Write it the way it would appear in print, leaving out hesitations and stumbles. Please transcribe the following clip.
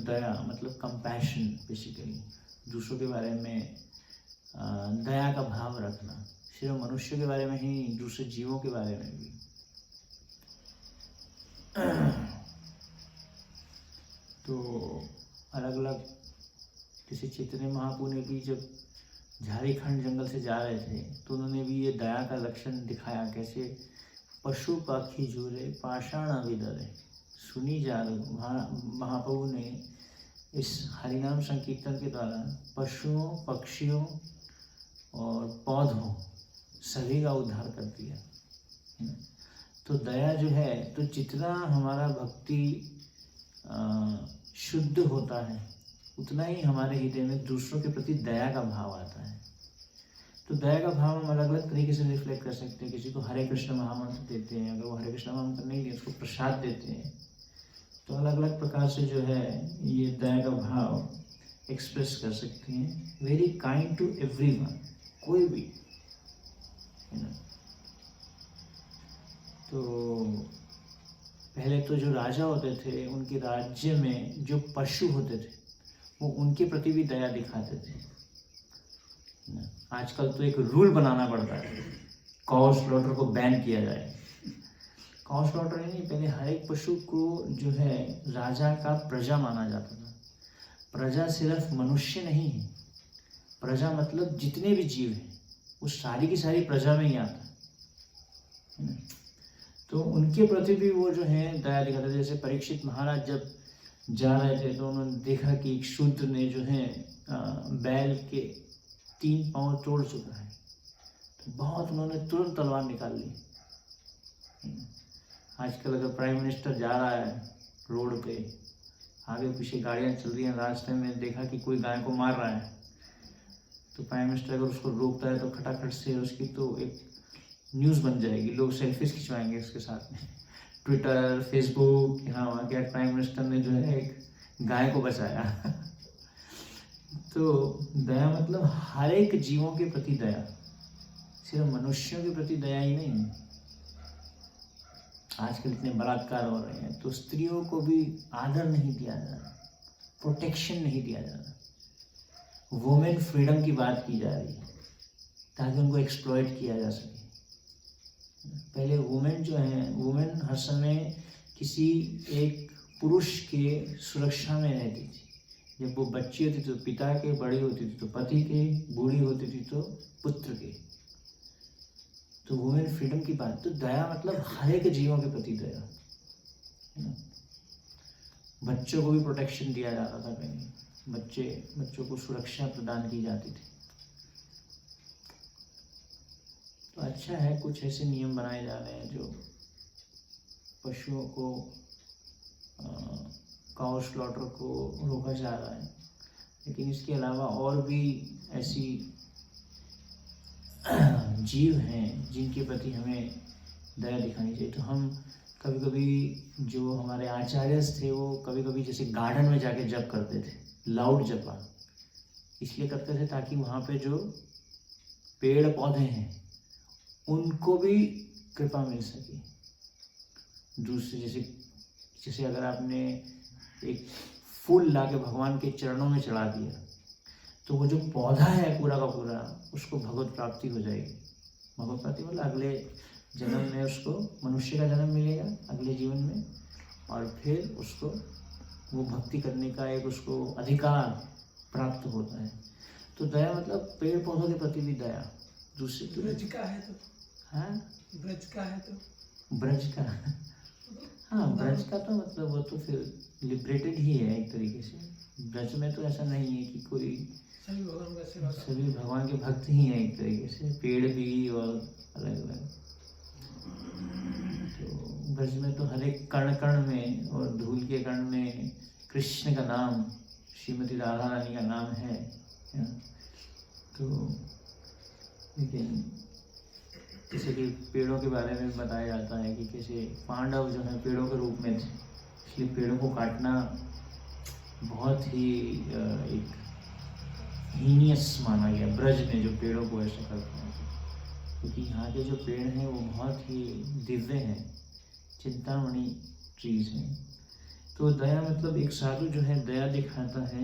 दया मतलब compassion, basically दूसरों के बारे में दया का भाव रखना, सिर्फ मनुष्य के बारे में ही, दूसरे जीवों के बारे में भी। तो अलग अलग किसी चैतन्य महाप्रभु ने भी जब झारखंड जंगल से जा रहे थे तो उन्होंने भी ये दया का लक्षण दिखाया, कैसे पशु पक्षी झूले पाषाण विदरे सुनी जा रही। महाप्रभु ने इस हरिनाम संकीर्तन के द्वारा पशुओं, पक्षियों और पौधों सभी का उद्धार कर दिया। तो दया जो है, तो जितना हमारा भक्ति शुद्ध होता है उतना ही हमारे हृदय में दूसरों के प्रति दया का भाव आता है। तो दया का भाव हम अलग अलग तरीके से रिफ्लेक्ट कर सकते हैं। किसी को हरे कृष्ण महामंत्र देते हैं, अगर वो हरे कृष्ण महामंत्र नहीं दिए उसको प्रसाद देते हैं। तो अलग अलग प्रकार से जो है ये दया का भाव एक्सप्रेस कर सकते हैं। वेरी काइंड टू एवरीवन, कोई भी, है ना। तो पहले तो जो राजा होते थे उनके राज्य में जो पशु होते थे वो उनके प्रति भी दया दिखाते थे। आजकल तो एक रूल बनाना पड़ता है, काउ स्लॉटर को बैन किया जाए। काउ स्लॉटर नहीं, पहले हर एक पशु को जो है राजा का प्रजा माना जाता था। प्रजा सिर्फ मनुष्य नहीं है, प्रजा मतलब जितने भी जीव हैं वो सारी की सारी प्रजा में ही आता है। तो उनके प्रति भी वो जो है दया दिखाते थे। जैसे परीक्षित महाराज जब जा रहे थे तो उन्होंने देखा कि एक शूद्र ने जो है बैल के 3 पांव तोड़ चुका है, तो बहुत उन्होंने तुरंत तलवार निकाल ली। आजकल अगर प्राइम मिनिस्टर जा रहा है रोड पे, आगे पीछे गाड़ियां चल रही हैं, रास्ते में देखा कि कोई गाय को मार रहा है, तो प्राइम मिनिस्टर अगर उसको रोकता है तो खटाखट से उसकी तो एक न्यूज़ बन जाएगी, लोग सेल्फीज खिंचवाएंगे उसके साथ में, ट्विटर, फेसबुक, यहाँ वहाँ के प्राइम मिनिस्टर ने जो है एक गाय को बचाया। तो दया मतलब हर एक जीवों के प्रति दया, सिर्फ मनुष्यों के प्रति दया ही नहीं। आजकल इतने बलात्कार हो रहे हैं तो स्त्रियों को भी आदर नहीं दिया जा रहा, प्रोटेक्शन नहीं दिया जा रहा, वुमेन फ्रीडम की बात की जा रही है ताकि उनको एक्सप्लॉइट किया जा सके। पहले वुमेन जो है, वुमेन हर समय किसी एक पुरुष के सुरक्षा में रहती थी। जब वो बच्ची होती तो पिता के, बड़ी होती थी तो पति के, बूढ़ी होती थी तो पुत्र के। तो वुमेन फ्रीडम की बात, तो दया मतलब हर एक जीवों के प्रति दया, है ना। बच्चों को भी प्रोटेक्शन दिया जाता था पहले, बच्चों को सुरक्षा प्रदान की जाती थी। तो अच्छा है कुछ ऐसे नियम बनाए जा रहे हैं जो पशुओं को, काउ स्लॉटर को रोका जा रहा है, लेकिन इसके अलावा और भी ऐसी जीव हैं जिनके प्रति हमें दया दिखानी चाहिए। तो हम कभी कभी, जो हमारे आचार्य थे वो कभी कभी जैसे गार्डन में जाके जप करते थे, लाउड जपा इसलिए करते थे ताकि वहाँ पे जो पेड़ पौधे हैं उनको भी कृपा मिल सके। दूसरे जैसे अगर आपने एक फूल लाके भगवान के चरणों में चढ़ा दिया तो वो जो पौधा है पूरा का पूरा, उसको भगवत प्राप्ति हो जाएगी। भगवत प्राप्ति मतलब अगले जन्म में उसको मनुष्य का जन्म मिलेगा अगले जीवन में, और फिर उसको वो भक्ति करने का एक उसको अधिकार प्राप्त होता है। तो दया मतलब पेड़ पौधों के प्रति भी दया। दूसरी ब्रज का है तो, हाँ ब्रज का है तो, ब्रज का, हाँ ब्रज का तो मतलब वो तो फिर लिबरेटेड ही है एक तरीके से। ब्रज में तो ऐसा नहीं है कि कोई, सभी भगवान के भक्त ही हैं एक तरीके से, पेड़ भी और अलग अलग। तो ब्रज में तो हर एक कण कण में और धूल के कण में कृष्ण का नाम, श्रीमती राधा रानी का नाम है। तो लेकिन जैसे कि पेड़ों के बारे में बताया जाता है कि कैसे पांडव जो है पेड़ों के रूप में थे, इसलिए पेड़ों को काटना बहुत ही एक हीनियस माना गया ब्रज में, जो पेड़ों को ऐसा करते हैं। क्योंकि यहाँ के जो पेड़ हैं वो बहुत ही दिव्य हैं, चिंतामणि ट्रीज हैं। तो तो दया मतलब एक साधु जो है दया दिखाता है